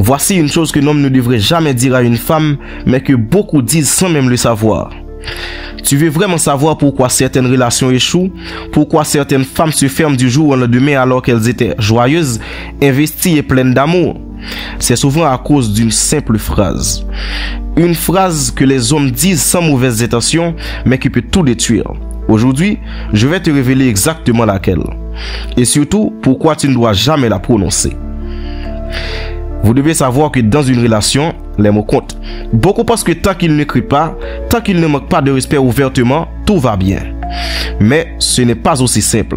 Voici une chose qu'un homme ne devrait jamais dire à une femme, mais que beaucoup disent sans même le savoir. Tu veux vraiment savoir pourquoi certaines relations échouent, pourquoi certaines femmes se ferment du jour au lendemain alors qu'elles étaient joyeuses, investies et pleines d'amour? C'est souvent à cause d'une simple phrase. Une phrase que les hommes disent sans mauvaises intentions, mais qui peut tout détruire. Aujourd'hui, je vais te révéler exactement laquelle. Et surtout, pourquoi tu ne dois jamais la prononcer. Vous devez savoir que dans une relation, les mots comptent. Beaucoup pensent que tant qu'ils ne crient pas, tant qu'ils ne manquent pas de respect ouvertement, tout va bien. Mais ce n'est pas aussi simple.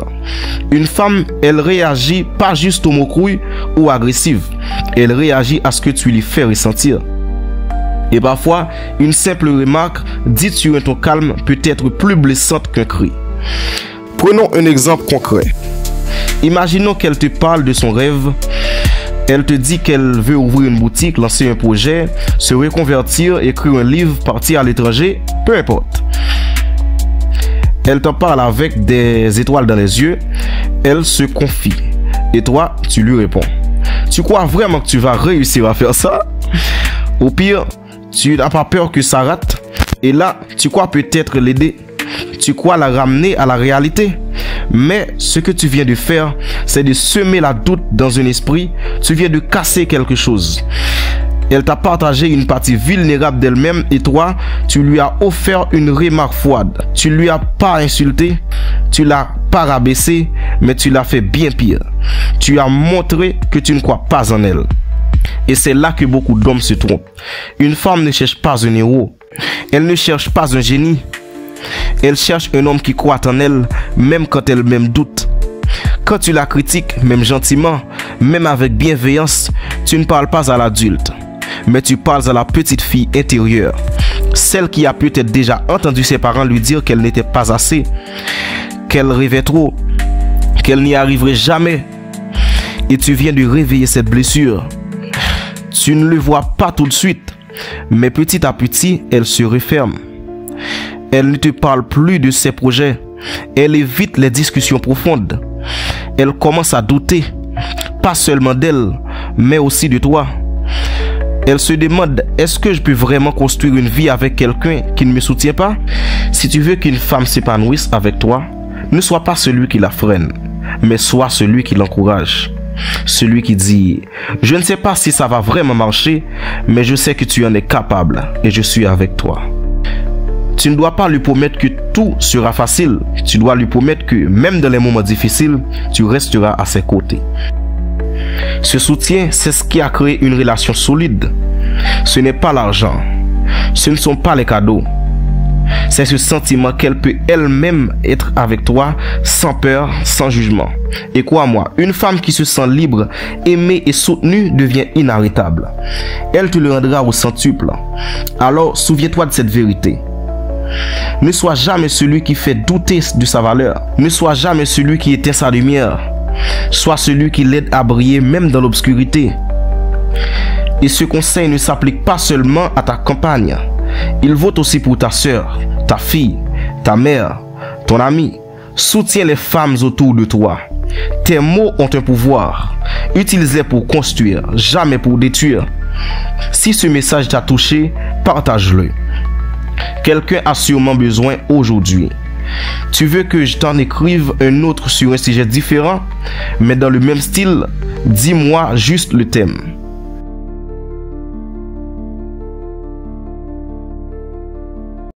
Une femme, elle réagit pas juste aux mots crus ou agressifs. Elle réagit à ce que tu lui fais ressentir. Et parfois, une simple remarque dite sur un ton calme peut être plus blessante qu'un cri. Prenons un exemple concret. Imaginons qu'elle te parle de son rêve. Elle te dit qu'elle veut ouvrir une boutique, lancer un projet, se reconvertir, écrire un livre, partir à l'étranger, peu importe. Elle t'en parle avec des étoiles dans les yeux. Elle se confie. Et toi, tu lui réponds. Tu crois vraiment que tu vas réussir à faire ça? Au pire, tu n'as pas peur que ça rate. Et là, tu crois peut-être l'aider. Tu crois la ramener à la réalité. Mais ce que tu viens de faire, c'est de semer la doute dans un esprit. Tu viens de casser quelque chose. Elle t'a partagé une partie vulnérable d'elle-même et toi, tu lui as offert une remarque froide. Tu lui as pas insulté, tu l'as pas rabaissé, mais tu l'as fait bien pire. Tu as montré que tu ne crois pas en elle. Et c'est là que beaucoup d'hommes se trompent. Une femme ne cherche pas un héros. Elle ne cherche pas un génie. Elle cherche un homme qui croit en elle, même quand elle-même doute. Quand tu la critiques, même gentiment, même avec bienveillance, tu ne parles pas à l'adulte, mais tu parles à la petite fille intérieure. Celle qui a peut-être déjà entendu ses parents lui dire qu'elle n'était pas assez, qu'elle rêvait trop, qu'elle n'y arriverait jamais. Et tu viens de réveiller cette blessure. Tu ne le vois pas tout de suite, mais petit à petit, elle se referme. Elle ne te parle plus de ses projets. Elle évite les discussions profondes. Elle commence à douter, pas seulement d'elle, mais aussi de toi. Elle se demande, est-ce que je peux vraiment construire une vie avec quelqu'un qui ne me soutient pas? Si tu veux qu'une femme s'épanouisse avec toi, ne sois pas celui qui la freine, mais sois celui qui l'encourage. Celui qui dit, je ne sais pas si ça va vraiment marcher, mais je sais que tu en es capable et je suis avec toi. Tu ne dois pas lui promettre que tout sera facile. Tu dois lui promettre que même dans les moments difficiles, tu resteras à ses côtés. Ce soutien, c'est ce qui a créé une relation solide. Ce n'est pas l'argent. Ce ne sont pas les cadeaux. C'est ce sentiment qu'elle peut elle-même être avec toi sans peur, sans jugement. Et crois-moi, une femme qui se sent libre, aimée et soutenue devient inarrêtable. Elle te le rendra au centuple. Alors, souviens-toi de cette vérité. Ne sois jamais celui qui fait douter de sa valeur. Ne sois jamais celui qui éteint sa lumière. Sois celui qui l'aide à briller même dans l'obscurité. Et ce conseil ne s'applique pas seulement à ta compagne. Il vaut aussi pour ta soeur, ta fille, ta mère, ton ami. Soutiens les femmes autour de toi. Tes mots ont un pouvoir. Utilise-les pour construire, jamais pour détruire. Si ce message t'a touché, partage-le. Quelqu'un a sûrement besoin aujourd'hui. Tu veux que je t'en écrive un autre sur un sujet différent, mais dans le même style? Dis-moi juste le thème.